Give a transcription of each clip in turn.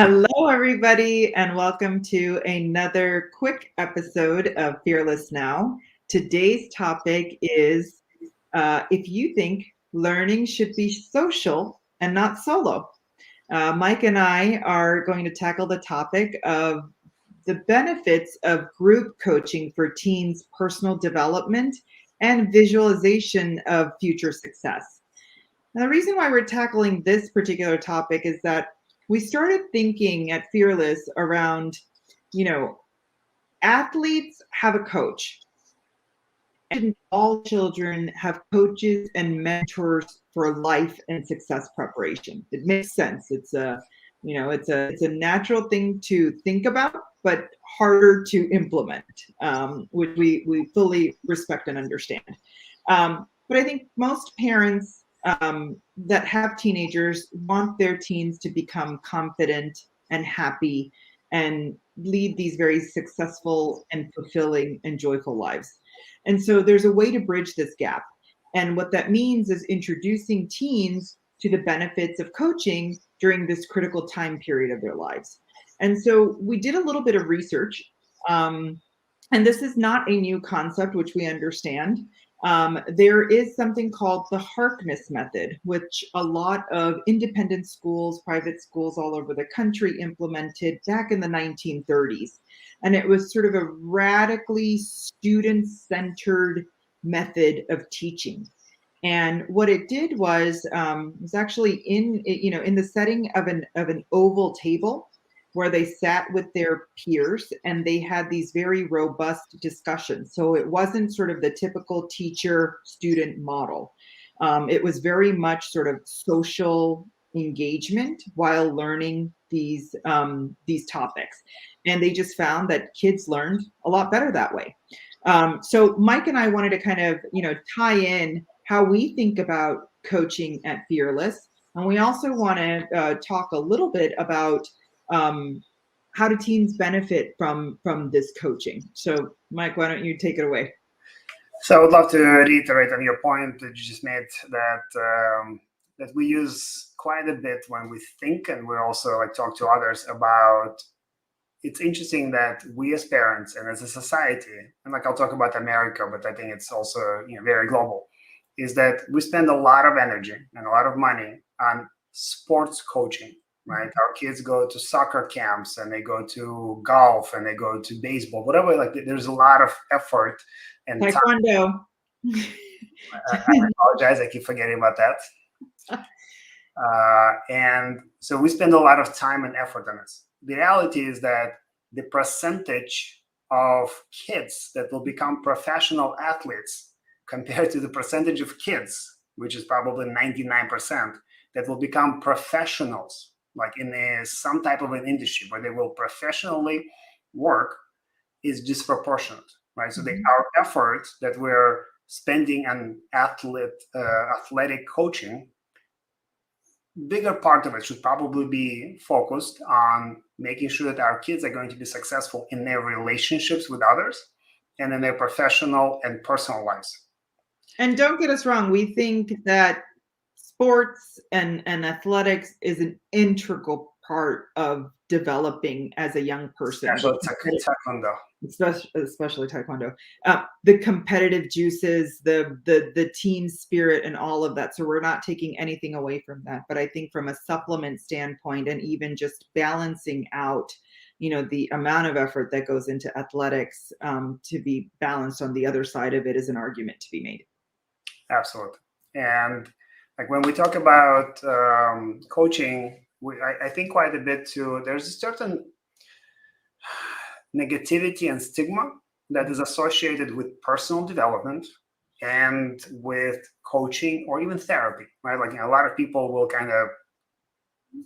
Hello, everybody, and welcome to another quick episode of Fearless Now. Today's topic is if you think learning should be social and not solo. Mike and I are going to tackle the topic of the benefits of group coaching for teens' personal development and visualization of future success. Now, the reason why we're tackling this particular topic is that we started thinking at Fearless around, athletes have a coach. And all children have coaches and mentors for life and success preparation. It makes sense. It's a natural thing to think about, but harder to implement, which we fully respect and understand. But I think most parents that have teenagers want their teens to become confident and happy and lead these very successful and fulfilling and joyful lives. And so there's a way to bridge this gap. And what that means is introducing teens to the benefits of coaching during this critical time period of their lives. And so we did a little bit of research. And this is not a new concept, which we understand. There is something called the Harkness Method, which a lot of independent schools, private schools all over the country implemented back in the 1930s. And it was sort of a radically student-centered method of teaching. And what it did was actually in the setting of an oval table where they sat with their peers and they had these very robust discussions. So it wasn't sort of the typical teacher-student model. It was very much sort of social engagement while learning these topics. And they just found that kids learned a lot better that way. So Mike and I wanted to kind of, tie in how we think about coaching at Fearless. And we also want to talk a little bit about how do teens benefit from this coaching. So Mike, why don't you take it away? So I would love to reiterate on your point that you just made that we use quite a bit when we think, and we also talk to others about. It's interesting that we as parents and as a society, and I'll talk about America, but I think it's also very global, is that we spend a lot of energy and a lot of money on sports coaching. Right, our kids go to soccer camps and they go to golf and they go to baseball, whatever. There's a lot of effort and taekwondo. I apologize, I keep forgetting about that. And so we spend a lot of time and effort on this. The reality is that the percentage of kids that will become professional athletes compared to the percentage of kids, which is probably 99%, that will become professionals, like in some type of an industry where they will professionally work, is disproportionate, right? So our effort that we're spending on athletic coaching, bigger part of it should probably be focused on making sure that our kids are going to be successful in their relationships with others and in their professional and personal lives. And don't get us wrong, we think that sports and athletics is an integral part of developing as a young person. Especially taekwondo. Especially taekwondo. The competitive juices, the team spirit and all of that. So we're not taking anything away from that. But I think from a supplement standpoint and even just balancing out, the amount of effort that goes into athletics to be balanced on the other side of it is an argument to be made. Absolutely. And when we talk about coaching, I think quite a bit too, there's a certain negativity and stigma that is associated with personal development and with coaching or even therapy, right? A lot of people will kind of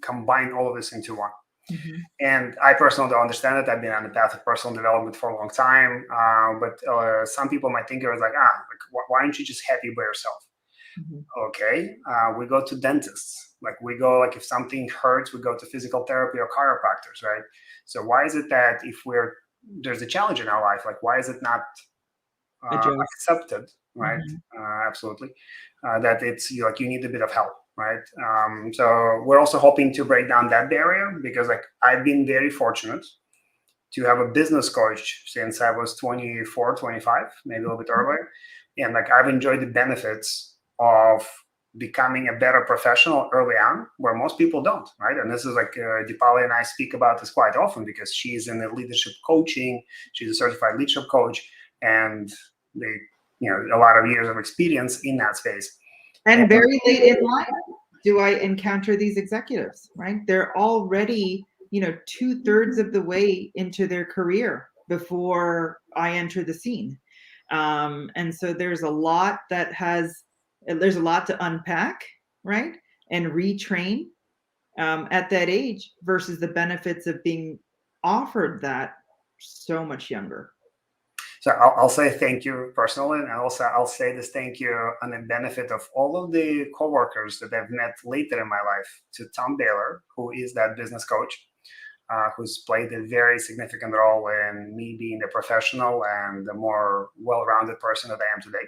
combine all of this into one. Mm-hmm. And I personally don't understand it. I've been on the path of personal development for a long time. But some people might think it was why aren't you just happy by yourself? Mm-hmm. Okay. We go to dentists. We go, if something hurts, we go to physical therapy or chiropractors, right? So why is it that if there's a challenge in our life, why is it not accepted, right? Mm-hmm. Absolutely. That it's you need a bit of help, right? So we're also hoping to break down that barrier, because like I've been very fortunate to have a business coach since I was 24, 25, maybe a little bit earlier. And like I've enjoyed the benefits of becoming a better professional early on, where most people don't, right? And this is like Deepali and I speak about this quite often, because she's in the leadership coaching, she's a certified leadership coach, and they, a lot of years of experience in that space. And very late in life do I encounter these executives, right? They're already, 2/3 of the way into their career before I enter the scene. And so there's a lot to unpack, right? And retrain at that age versus the benefits of being offered that so much younger. So I'll say thank you personally, and also I'll say this thank you on the benefit of all of the coworkers that I've met later in my life, to Tom Baylor, who is that business coach, who's played a very significant role in me being the professional and the more well-rounded person that I am today.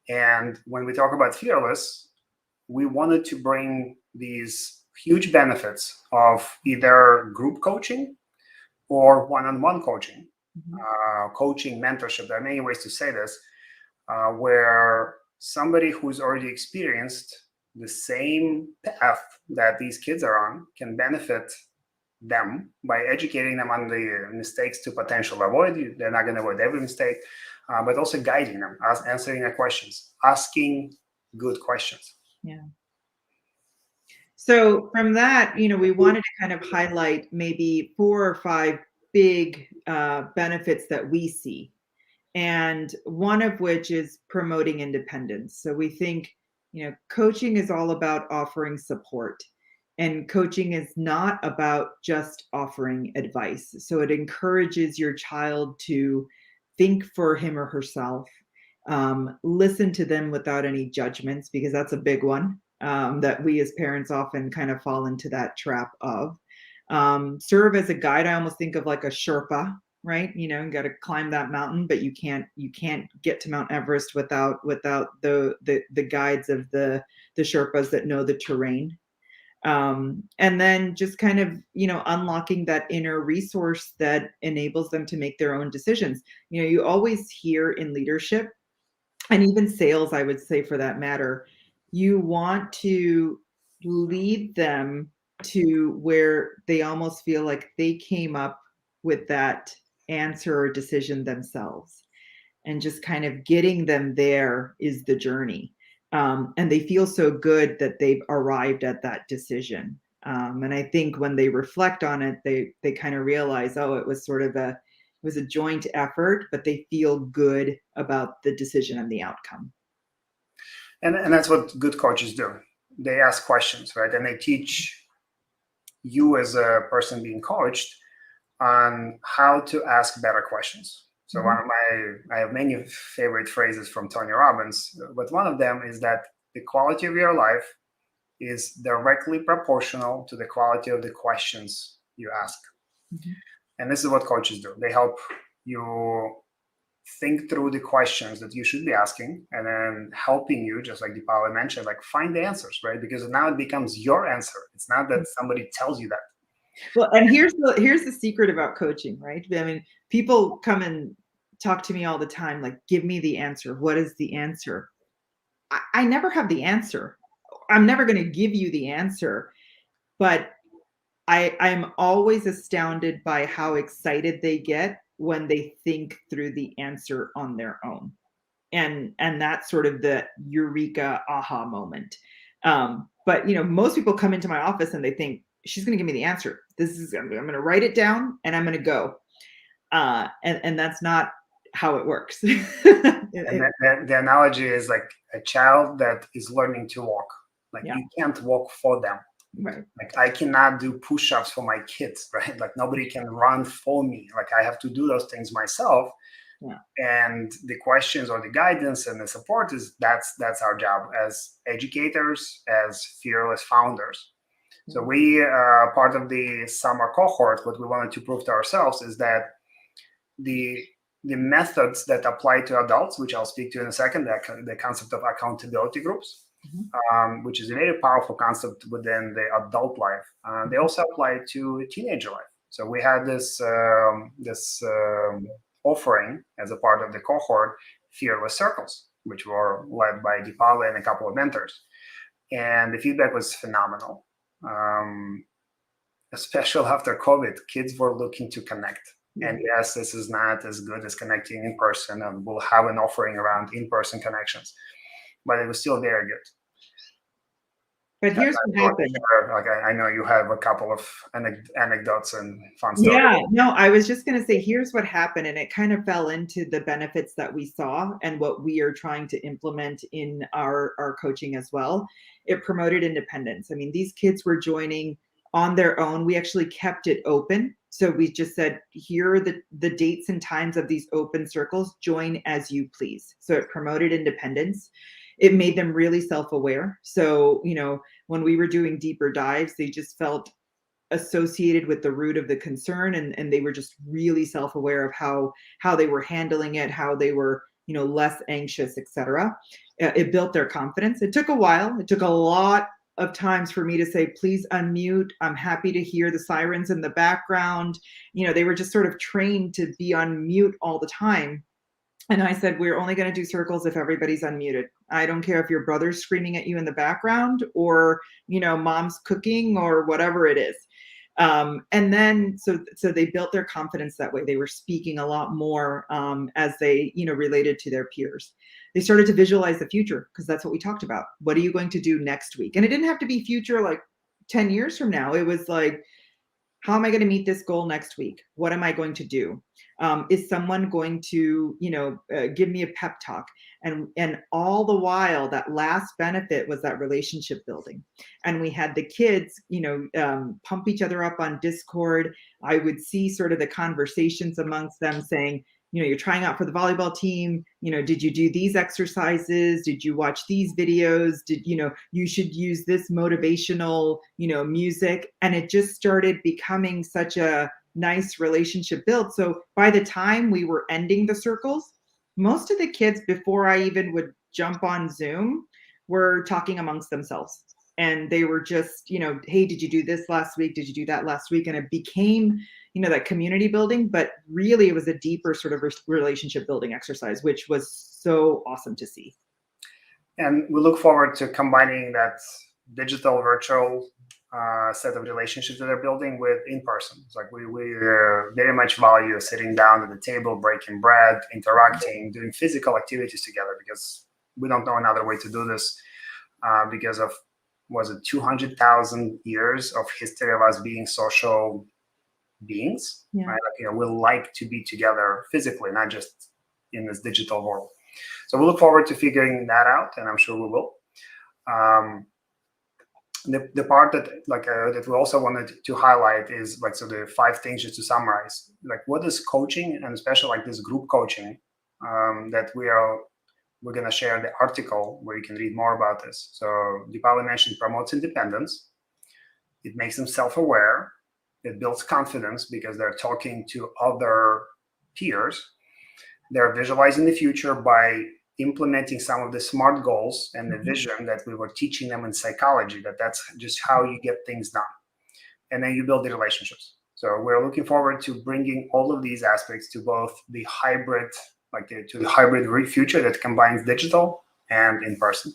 And when we talk about Fearless, we wanted to bring these huge benefits of either group coaching or one-on-one coaching. Coaching, mentorship, there are many ways to say this, where somebody who's already experienced the same path that these kids are on can benefit them by educating them on the mistakes to potentially avoid. They're not going to avoid every mistake, but also guiding them, answering their questions, asking good questions. Yeah. So from that, we wanted to kind of highlight maybe 4 or 5 big benefits that we see. And one of which is promoting independence. So we think, coaching is all about offering support, and coaching is not about just offering advice. So it encourages your child to think for him or herself, listen to them without any judgments, because that's a big one that we as parents often kind of fall into that trap of. Serve as a guide. I almost think of like a Sherpa, right? You got to climb that mountain, but you can't get to Mount Everest without the guides of the Sherpas that know the terrain. And then just kind of, unlocking that inner resource that enables them to make their own decisions. You always hear in leadership, and even sales, I would say, for that matter, you want to lead them to where they almost feel like they came up with that answer or decision themselves, and just kind of getting them there is the journey. And they feel so good that they've arrived at that decision. And I think when they reflect on it, they kind of realize, oh, it was a joint effort, but they feel good about the decision and the outcome. And that's what good coaches do. They ask questions, right? And they teach you as a person being coached on how to ask better questions. So I have many favorite phrases from Tony Robbins, but one of them is that the quality of your life is directly proportional to the quality of the questions you ask. And this is what coaches do. They help you think through the questions that you should be asking, and then helping you, just like Deepali mentioned, like find the answers, right? Because now it becomes your answer. It's not that somebody tells you that. Well, and here's the secret about coaching, right? I mean, people come and talk to me all the time, like, give me the answer. What is the answer? I never have the answer. I'm never going to give you the answer, but I'm always astounded by how excited they get when they think through the answer on their own. And that's sort of the eureka aha moment. But most people come into my office and they think, she's going to give me the answer. I'm going to write it down and I'm going to go. And that's not how it works. The analogy is like a child that is learning to walk. Like you can't walk for them. Right. Like I cannot do push-ups for my kids, right? Like nobody can run for me. Like I have to do those things myself. Yeah. And the questions or the guidance and the support that's our job as educators, as fearless founders. So we are part of the summer cohort. What we wanted to prove to ourselves is that the methods that apply to adults, which I'll speak to in a second, the concept of accountability groups, which is a very powerful concept within the adult life. They also apply to teenager life. So we had this offering as a part of the cohort, Fearless Circles, which were led by Deepali and a couple of mentors. And the feedback was phenomenal. Especially after COVID, kids were looking to connect. And yes, this is not as good as connecting in person, and we'll have an offering around in-person connections, but it was still very good. But here's what happened. Like I know you have a couple of anecdotes and fun stories. Yeah, no, I was just going to say, here's what happened. And it kind of fell into the benefits that we saw and what we are trying to implement in our coaching as well. It promoted independence. I mean, these kids were joining on their own. We actually kept it open. So we just said, here are the dates and times of these open circles, join as you please. So it promoted independence. It made them really self-aware. So, you know, when we were doing deeper dives, they just felt associated with the root of the concern, and they were just really self-aware of how they were handling it, how they were, you know, less anxious, etc. It built their confidence. It took a while. It took a lot of times for me to say, please unmute. I'm happy to hear the sirens in the background. You know, they were just sort of trained to be on mute all the time. And I said, we're only going to do circles if everybody's unmuted. I don't care if your brother's screaming at you in the background, or, you know, mom's cooking, or whatever it is. And then, so they built their confidence that way. They were speaking a lot more as they, you know, related to their peers. They started to visualize the future, because that's what we talked about. What are you going to do next week? And it didn't have to be future like 10 years from now. It was like, how am I going to meet this goal next week? What am I going to do? Is someone going to, you know, give me a pep talk? And all the while, that last benefit was that relationship building. And we had the kids, you know, pump each other up on Discord. I would see sort of the conversations amongst them saying, you know, you're trying out for the volleyball team. You know, did you do these exercises? Did you watch these videos? Did, you know, you should use this motivational, you know, music. And it just started becoming such a nice relationship build. So by the time we were ending the circles, most of the kids, before I even would jump on Zoom, were talking amongst themselves. And they were just, you know, hey, did you do this last week? Did you do that last week? And it became, you know, that community building, but really it was a deeper sort of relationship building exercise, which was so awesome to see. And we look forward to combining that digital virtual set of relationships that they're building with in-person. It's like we very much value sitting down at the table, breaking bread, interacting, doing physical activities together, because we don't know another way to do this because of, was it 200,000 years of history of us being social beings, right? Like, you know, we like to be together physically, not just in this digital world. So we look forward to figuring that out, and I'm sure we will. The part that that we also wanted to highlight is like, so the 5 things, just to summarize, like what is coaching, and especially like this group coaching that we're going to share the article where you can read more about this. So Deepali mentioned promotes independence. It makes them self-aware. It builds confidence because they're talking to other peers. They're visualizing the future by implementing some of the SMART goals and the vision that we were teaching them in psychology, that's just how you get things done. And then you build the relationships. So we're looking forward to bringing all of these aspects to both the hybrid, to the hybrid future that combines digital and in person.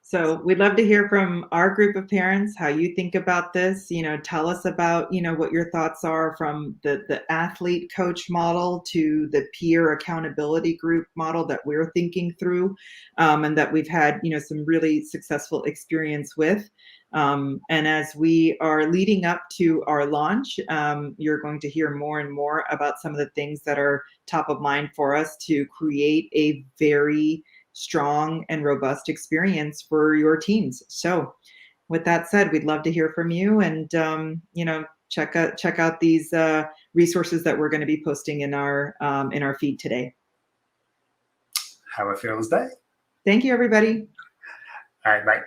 So we'd love to hear from our group of parents, how you think about this. You know, tell us about, you know, what your thoughts are from the athlete coach model to the peer accountability group model that we're thinking through, and that we've had, you know, some really successful experience with. And as we are leading up to our launch, you're going to hear more and more about some of the things that are top of mind for us to create a very strong and robust experience for your teams. So with that said, we'd love to hear from you, and you know, check out these resources that we're going to be posting in our feed today. Have a fearless day. Thank you, everybody. All right, bye.